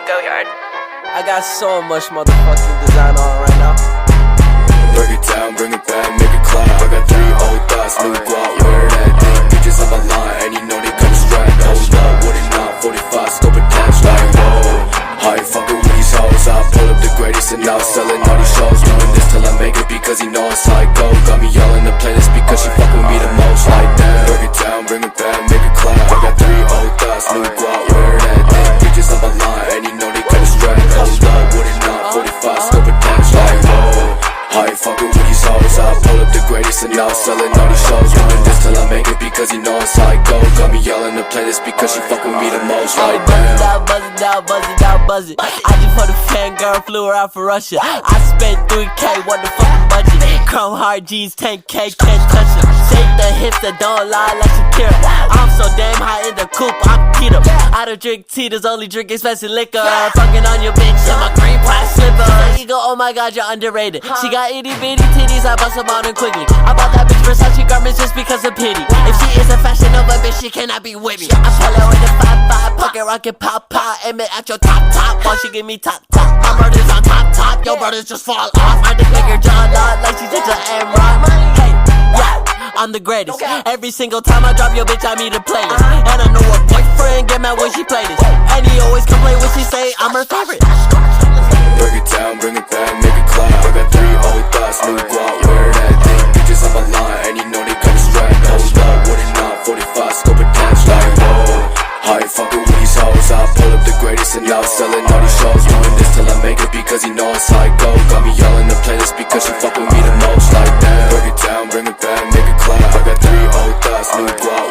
Go yard. I got so much motherfucking design on right now. Break it down, bring it back, make it clap. I got 3 old thoughts, new guap, wear that thing. Bitches on my line, and you know they cut a strap. Hold up, what it not, 45 scope attached. Like, whoa, I ain't fucking with these hoes. I pull up the greatest and now selling all these shows. Doing this till I make it because he know it's how it go. Got me yelling the playlist because she fuck with me the most. Like that. Break it down, bring it back, make it clap. I got 3 old thoughts, new guap, wear that thing. Bitches on my line, and you know they cut a strap. Hold up, what it not, 45 scope attached. Like, whoa, I ain't fucking with these hoes. I pull up the greatest and now selling all these shows. Doing this till I make it because he know it's how it go. Got me yelling the playlist because she fuck with me the most. Like damn. Buzz it. I just put a fan girl, flew her out for Russia. I spent 3K, what the fucking budget? Chrome hard G's, 10K, can't touch it. Shake the hips that don't lie like Shakira. I'm so damn high in the coupe, I'm Peter. I don't drink Tito's, only drink expensive liquor. Fucking on your bitch in my green plastic slipper. Ego, oh my god, you're underrated. She got itty bitty titties, I bust them on her quickly. I bought that bitch Versace garments just because of pity. If she is a fashion Nova bitch, she cannot be with me. I pull her with the 5-5, pocket rocket pop, aim it at your top, while she give me top. My brother's on top, your brothers just fall off. I just make her jaw lock like she's just an M-Rock. Hey, yeah, I'm the greatest. Every single time I drop your bitch, I meet a playlist. And I know her boyfriend get mad when she play this. And he always complain when she say I'm her favorite. break it down, bring it back, make it clap. I got 3 old thoughts, new guap, wear that thing. Bitches on my line, and you know they cut a strap. Hold up, what it not, 45 scope attached. Like, whoa, I ain't fucking with these hoes. I pull up the greatest and now selling all these shows. Doing this till I make it because he know it's how it go. Got me yelling the playlist because she fuck with me the most. Like that. Break it down, bring it back, make it clap. I got 3 old thoughts, new guap,